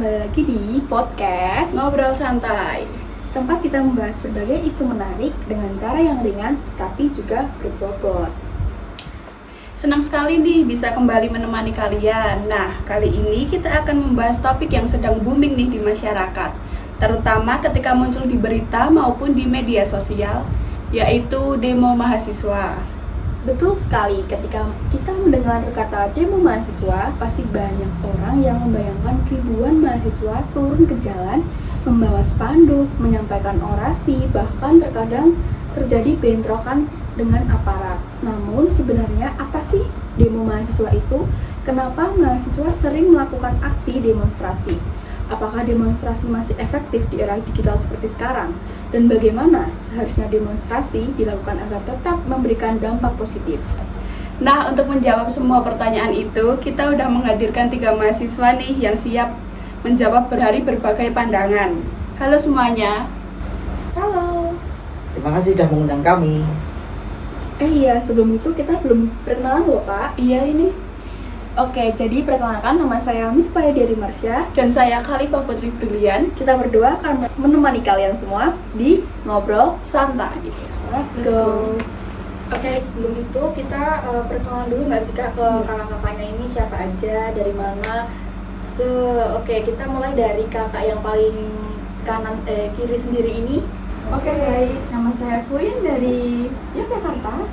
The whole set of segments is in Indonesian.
kembali lagi di podcast Ngobrol Santai, tempat kita membahas berbagai isu menarik dengan cara yang ringan tapi juga berbobot. senang sekali nih bisa kembali menemani kalian. Nah, kali ini kita akan membahas topik yang sedang booming nih di masyarakat, terutama ketika muncul di berita maupun di media sosial, yaitu demo mahasiswa. Betul sekali, ketika kita mendengar kata demo mahasiswa, pasti banyak orang yang membayangkan ribuan mahasiswa turun ke jalan, membawa spanduk, menyampaikan orasi, bahkan terkadang terjadi bentrokan dengan aparat. Namun sebenarnya apa sih demo mahasiswa itu? Kenapa mahasiswa sering melakukan aksi demonstrasi? Apakah demonstrasi masih efektif di era digital seperti sekarang? Dan bagaimana seharusnya demonstrasi dilakukan agar tetap memberikan dampak positif? Nah, untuk menjawab semua pertanyaan itu, kita udah menghadirkan 3 mahasiswa nih yang siap menjawab dari berbagai pandangan. Halo semuanya. Halo. Terima kasih sudah mengundang kami. Iya, sebelum itu kita belum perkenalan loh Kak. Iya ini. Oke, jadi perkenalkan, nama saya Miss Paya Dery Marsha. Dan saya Khalifah Putri Brilian. Kita berdua akan menemani kalian semua di Ngobrol Santai. Let's Let's go. go. Oke, sebelum itu kita perkenalan dulu nggak sih Kak ke kakak-kakaknya ini siapa aja, dari mana? Oke, kita mulai dari kakak yang paling kiri sendiri ini. Oke, baik. Nama saya Queen dari Yogyakarta.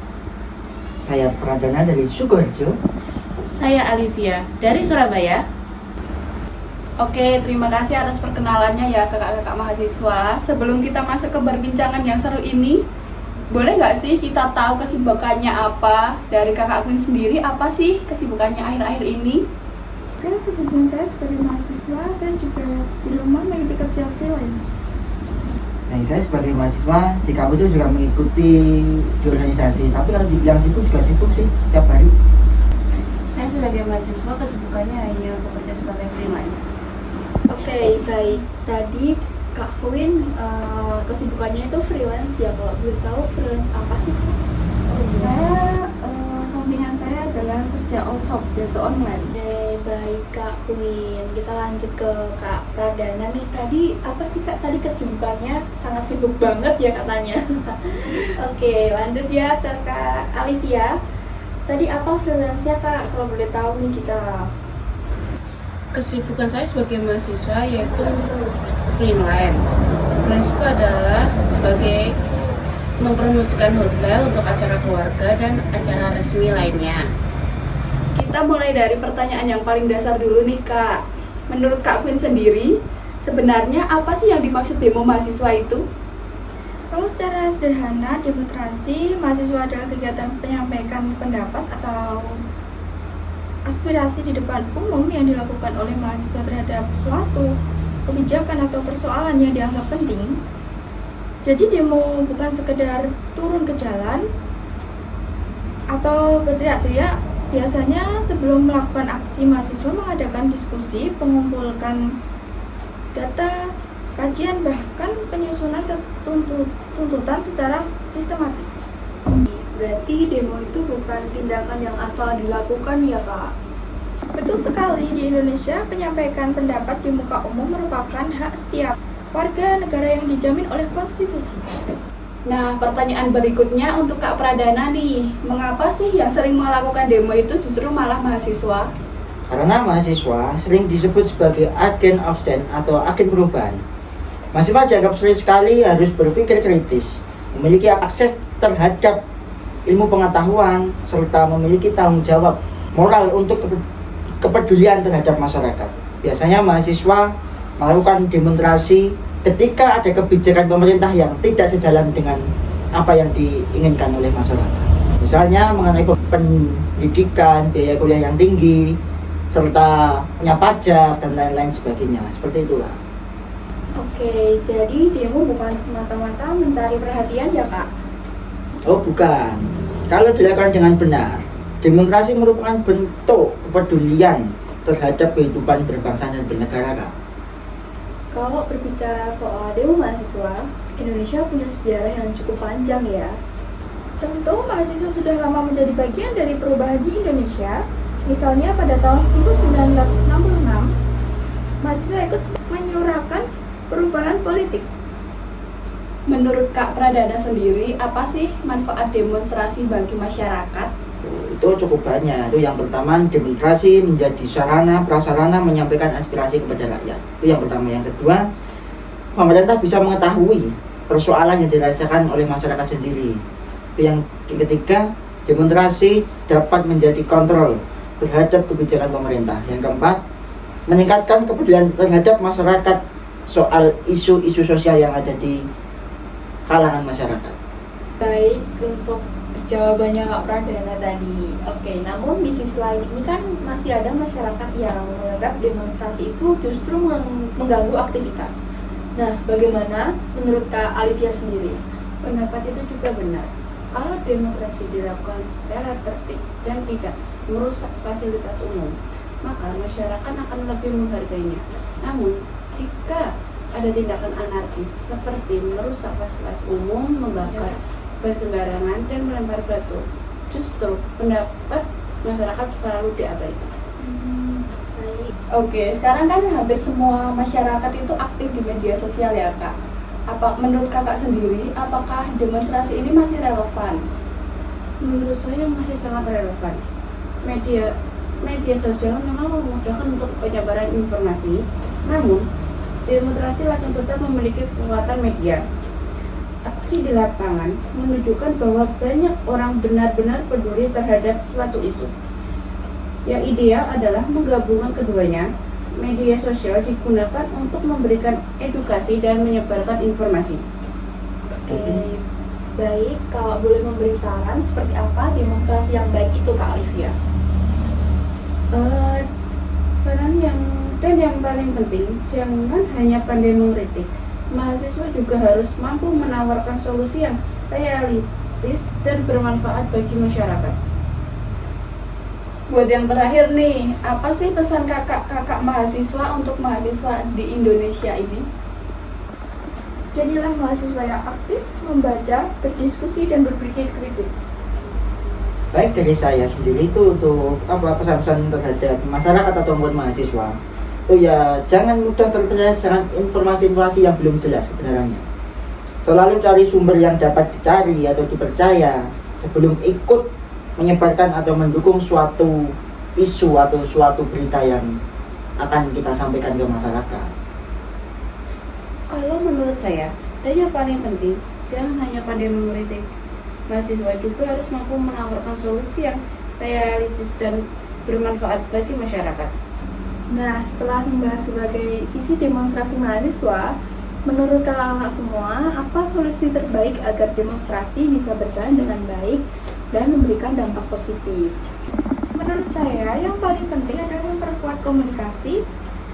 Saya Pradana dari Sukoharjo. Saya Alivia dari Surabaya. Oke, terima kasih atas perkenalannya ya kakak-kakak mahasiswa. Sebelum kita masuk ke perbincangan yang seru ini, boleh nggak sih kita tahu kesibukannya apa? Dari kakak Queen sendiri, apa sih kesibukannya akhir-akhir ini? Oke, kesibukan saya sebagai mahasiswa, saya juga di rumah mengikuti kerja freelance. Nah, saya sebagai mahasiswa di kampus itu juga mengikuti di organisasi. Tapi kalau dibilang sibuk juga sibuk sih tiap hari. Saya sebagai mahasiswa kesibukannya hanya bekerja sebagai freelance. Oke, baik. Tadi Kak Queen kesibukannya itu freelance ya. Kalau boleh tahu freelance apa sih? Saya, sampingan saya adalah kerja all-shop, yaitu online. Oke, baik Kak Queen. Kita lanjut ke Kak Pradana nih. Tadi apa sih Kak tadi kesibukannya? Sangat sibuk banget ya katanya. Oke, lanjut ya ke Kak Alivia. Tadi apa freelance-nya Kak? Kalau boleh tahu nih kita. Kesibukan saya sebagai mahasiswa yaitu freelance. Freelance itu adalah sebagai mempromosikan hotel untuk acara keluarga dan acara resmi lainnya. Kita mulai dari pertanyaan yang paling dasar dulu nih Kak. Menurut Kak Queen sendiri, sebenarnya apa sih yang dimaksud demo mahasiswa itu? Kalau secara sederhana, demonstrasi mahasiswa adalah kegiatan penyampaikan pendapat atau aspirasi di depan umum yang dilakukan oleh mahasiswa terhadap suatu kebijakan atau persoalan yang dianggap penting. Jadi demo bukan sekedar turun ke jalan atau berteriak-teriak. Biasanya sebelum melakukan aksi, mahasiswa mengadakan diskusi, mengumpulkan data, kajian, bahkan penyusunan tuntutan secara sistematis. Berarti demo itu bukan tindakan yang asal dilakukan ya Kak? Betul sekali, di Indonesia penyampaikan pendapat di muka umum merupakan hak setiap warga negara yang dijamin oleh konstitusi. Nah, pertanyaan berikutnya untuk Kak Pradana nih. Mengapa sih yang sering melakukan demo itu justru malah mahasiswa? Karena mahasiswa sering disebut sebagai agen absen atau agen perubahan. Mahasiswa dianggap sulit sekali harus berpikir kritis, memiliki akses terhadap ilmu pengetahuan, serta memiliki tanggung jawab moral untuk kepedulian terhadap masyarakat. Biasanya mahasiswa melakukan demonstrasi ketika ada kebijakan pemerintah yang tidak sejalan dengan apa yang diinginkan oleh masyarakat. Misalnya mengenai pendidikan, biaya kuliah yang tinggi, serta punya pajak dan lain-lain sebagainya. Seperti itulah. Oke, jadi demo bukan semata-mata mencari perhatian ya Kak? Oh bukan. Kalau dilakukan dengan benar, demonstrasi merupakan bentuk kepedulian terhadap kehidupan berbangsa dan bernegara, Kak. Kalau berbicara soal demo mahasiswa, Indonesia punya sejarah yang cukup panjang ya. Tentu mahasiswa sudah lama menjadi bagian dari perubahan di Indonesia. Misalnya pada tahun 1966, mahasiswa ikut menyuarakan perubahan politik. Menurut Kak Pradana sendiri, apa sih manfaat demonstrasi bagi masyarakat? Itu cukup banyak. Itu yang pertama, demonstrasi menjadi sarana prasarana menyampaikan aspirasi kepada rakyat. Itu yang pertama. Yang kedua, pemerintah bisa mengetahui persoalan yang dirasakan oleh masyarakat sendiri. Itu yang ketiga, demonstrasi dapat menjadi kontrol terhadap kebijakan pemerintah. Yang keempat, meningkatkan kepedulian terhadap masyarakat soal isu-isu sosial yang ada di kalangan masyarakat. Baik, untuk jawabannya Kak Pradana tadi. Oke, namun di sisi lain ini kan masih ada masyarakat yang menganggap demonstrasi itu justru mengganggu aktivitas. Nah, bagaimana menurut Kak Alivia sendiri? Pendapat itu juga benar. Kalau demonstrasi dilakukan secara tertib dan tidak merusak fasilitas umum, maka masyarakat akan lebih menghargainya. Namun, jika ada tindakan anarkis seperti merusak fasilitas umum, membakar ban sembarangan, dan melempar batu, justru pendapat masyarakat selalu diabaikan. Oke, sekarang kan hampir semua masyarakat itu aktif di media sosial ya Kak. Menurut Kakak sendiri, apakah demonstrasi ini masih relevan? Menurut saya masih sangat relevan. Media sosial memang memudahkan untuk penyebaran informasi, namun demonstrasi langsung tetap memiliki kekuatan media. Aksi di lapangan menunjukkan bahwa banyak orang benar-benar peduli terhadap suatu isu. Yang ideal adalah menggabungkan keduanya. Media sosial digunakan untuk memberikan edukasi dan menyebarkan informasi. Oke, baik. Kalau boleh memberi saran, seperti apa demonstrasi yang baik itu Kak Alivia? Saran yang paling penting, jangan hanya pandai mengkritik. Mahasiswa juga harus mampu menawarkan solusi yang realistis dan bermanfaat bagi masyarakat. Buat yang terakhir nih, apa sih pesan kakak-kakak mahasiswa untuk mahasiswa di Indonesia ini? Jadilah mahasiswa yang aktif, membaca, berdiskusi, dan berpikir kritis. Baik, dari saya sendiri itu untuk pesan-pesan terhadap masyarakat atau buat mahasiswa. Itu ya jangan mudah terpercaya dengan informasi-informasi yang belum jelas kebenarannya. Selalu cari sumber yang dapat dicari atau dipercaya sebelum ikut menyebarkan atau mendukung suatu isu atau suatu berita yang akan kita sampaikan ke masyarakat. Kalau menurut saya, yang paling penting, jangan hanya pandai mengkritik. Mahasiswa juga harus mampu menawarkan solusi yang realistis dan bermanfaat bagi masyarakat. Nah, setelah membahas berbagai sisi demonstrasi mahasiswa, menurut kakak semua, apa solusi terbaik agar demonstrasi bisa berjalan dengan baik dan memberikan dampak positif? Menurut saya, yang paling penting adalah memperkuat komunikasi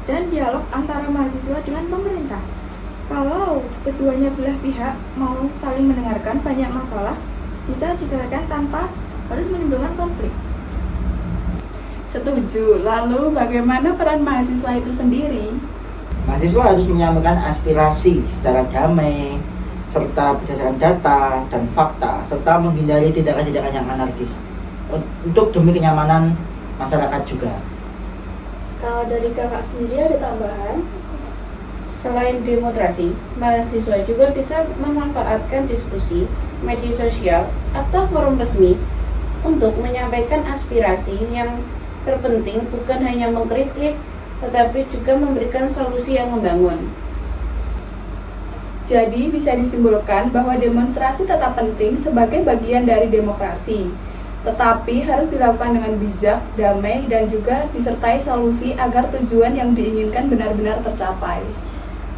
dan dialog antara mahasiswa dengan pemerintah. Kalau keduanya belah pihak mau saling mendengarkan, banyak masalah bisa diselesaikan tanpa harus menimbulkan konflik. Setuju. Lalu bagaimana peran mahasiswa itu sendiri? Mahasiswa harus menyampaikan aspirasi secara damai, serta berdasarkan data dan fakta, serta menghindari tindakan-tindakan yang anarkis untuk demi kenyamanan masyarakat juga. Kalau dari kakak sendiri ada tambahan? Selain demonstrasi, mahasiswa juga bisa memanfaatkan diskusi, media sosial, atau forum resmi untuk menyampaikan aspirasi. Yang terpenting bukan hanya mengkritik, tetapi juga memberikan solusi yang membangun. Jadi bisa disimpulkan bahwa demonstrasi tetap penting sebagai bagian dari demokrasi, tetapi harus dilakukan dengan bijak, damai, dan juga disertai solusi agar tujuan yang diinginkan benar-benar tercapai.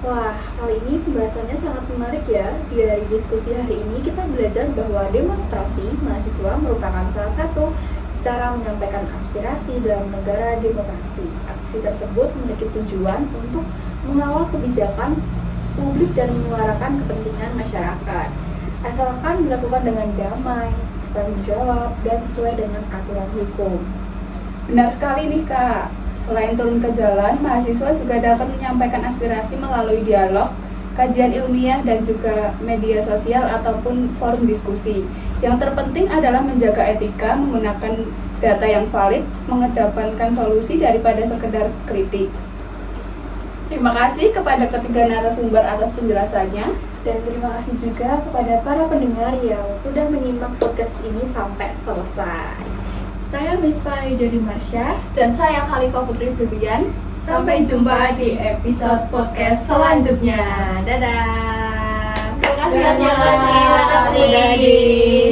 Wah, kali ini pembahasannya sangat menarik ya. Dari diskusi hari ini kita belajar bahwa demonstrasi mahasiswa merupakan salah satu cara menyampaikan aspirasi dalam negara demokrasi. Aksi tersebut memiliki tujuan untuk mengawal kebijakan publik dan menyuarakan kepentingan masyarakat. Asalkan dilakukan dengan damai, bertanggung jawab, dan sesuai dengan aturan hukum. Benar sekali nih Kak. Selain turun ke jalan, mahasiswa juga dapat menyampaikan aspirasi melalui dialog, kajian ilmiah, dan juga media sosial ataupun forum diskusi. Yang terpenting adalah menjaga etika, menggunakan data yang valid, mengedepankan solusi daripada sekedar kritik. Terima kasih kepada ketiga narasumber atas penjelasannya. Dan terima kasih juga kepada para pendengar yang sudah menyimak podcast ini sampai selesai. Saya Misfa dari Marsha. Dan saya Khalifah Putri Febrian. Sampai jumpa di episode podcast selanjutnya. Dadah. Terima kasih. Terima kasih.